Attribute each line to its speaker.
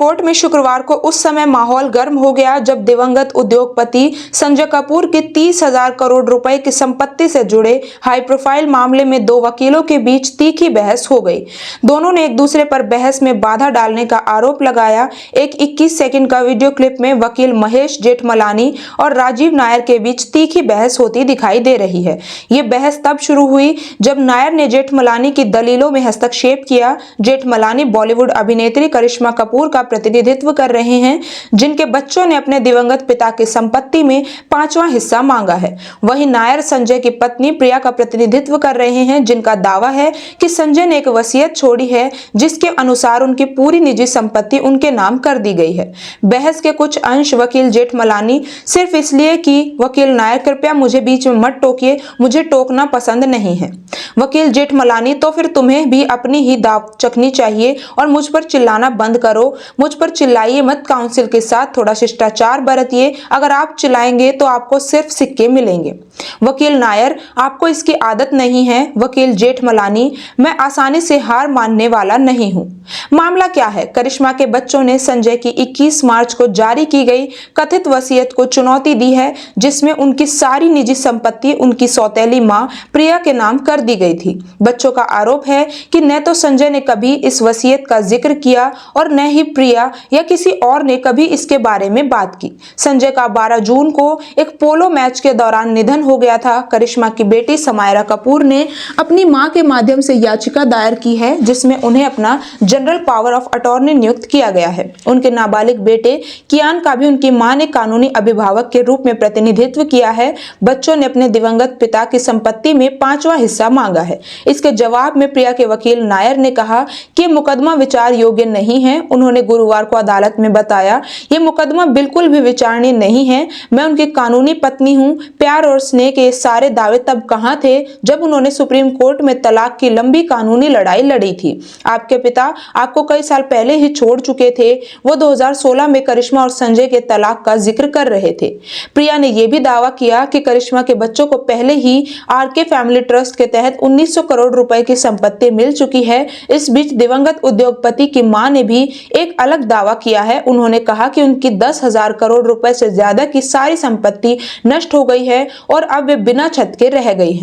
Speaker 1: Court में शुक्रवार को उस समय माहौल गर्म हो गया जब दिवंगत उद्योगपति संजय कपूर की 30,000 करोड़ रुपए की संपत्ति से जुड़े हाई प्रोफाइल मामले में दो वकीलों के बीच तीखी बहस हो गई। दोनों ने एक दूसरे पर बहस में बाधा डालने का आरोप लगाया। एक 21 सेकंड का वीडियो क्लिप में वकील महेश जेठमलानी और राजीव नायर के बीच तीखी बहस होती दिखाई दे रही है। ये बहस तब शुरू हुई जब नायर ने जेठमलानी की दलीलों में हस्तक्षेप किया। जेठमलानी बॉलीवुड अभिनेत्री करिश्मा कपूर का प्रतिनिधित्व कर रहे हैं, जिनके बच्चों ने अपने दिवंगत पिता की संपत्ति में 5वां हिस्सा मांगा है। वहीं नायर संजय की पत्नी प्रिया का प्रतिनिधित्व कर रहे हैं, जिनका दावा है कि संजय ने एक वसीयत छोड़ी है जिसके अनुसार उनकी पूरी निजी संपत्ति उनके नाम कर दी गई है। बहस के कुछ अंश वकील जेठमलानी सिर्फ इसलिए कि वकील नायर कृपया मुझे बीच में मत टोकिए, मुझे टोकना पसंद नहीं है। वकील जेठमलानी तो फिर तुम्हें भी अपनी ही दाव चखनी चाहिए और मुझ पर चिल्लाना बंद करो, मुझ पर चिल्लाइए मत, काउंसिल के साथ थोड़ा शिष्टाचार बरतिए, अगर आप चिल्लाएंगे तो आपको सिर्फ सिक्के मिलेंगे। वकील नायर, आपको इसकी आदत नहीं है। वकील जेठमलानी, मैं आसानी से हार मानने वाला नहीं हूं। मामला क्या है? करिश्मा के बच्चों ने संजय की 21 मार्च को जारी की गई कथित वसीयत को चुनौती दी है, जिसमें उनकी सारी निजी संपत्ति उनकी सौतेली मां प्रिया के नाम कर दी गई थी। बच्चों का आरोप है कि न तो संजय ने कभी इस वसीयत का जिक्र किया और न ही प्रिया या किसी और ने कभी इसके बारे में बात की। संजय का 12 जून को एक पोलो मैच के दौरान निधन हो गया था। करिश्मा की बेटी समायरा कपूर ने अपनी मां के माध्यम से याचिका दायर की है, जिसमें उन्हें अपना जनरल पावर ऑफ अटॉर्नी नियुक्त किया गया है। उनके नाबालिग बेटे कियान का भी उनकी मां ने कानूनी अभिभावक के रूप में प्रतिनिधित्व किया है। बच्चों ने अपने दिवंगत पिता की संपत्ति में 5वां हिस्सा मांगा है। इसके जवाब में प्रिया के वकील नायर ने कहा कि मुकदमा विचार योग्य नहीं है। उन्होंने गुरुवार को अदालत में बताया, ये मुकदमा बिल्कुल भी विचारणीय नहीं है। मैं उनकी कानूनी पत्नी हूं। प्यार और स्नेह के सारे दावे तब कहां थे जब उन्होंने सुप्रीम कोर्ट में तलाक की लंबी कानूनी लड़ाई लड़ी थी। आपके पिता आपको कई साल पहले ही छोड़ चुके थे। वो 2016 में करिश्मा और संजय के तलाक का जिक्र कर रहे थे। प्रिया ने यह भी दावा किया कि करिश्मा के बच्चों को पहले ही आरके फैमिली ट्रस्ट के तहत 1900 करोड़ रुपए की संपत्ति मिल चुकी है। इस बीच दिवंगत उद्योगपति की मां ने भी एक अलग दावा किया है। उन्होंने कहा कि उनकी 10,000 करोड़ रुपए से ज्यादा की सारी संपत्ति नष्ट हो गई है और अब वे बिना छत के रह गई है।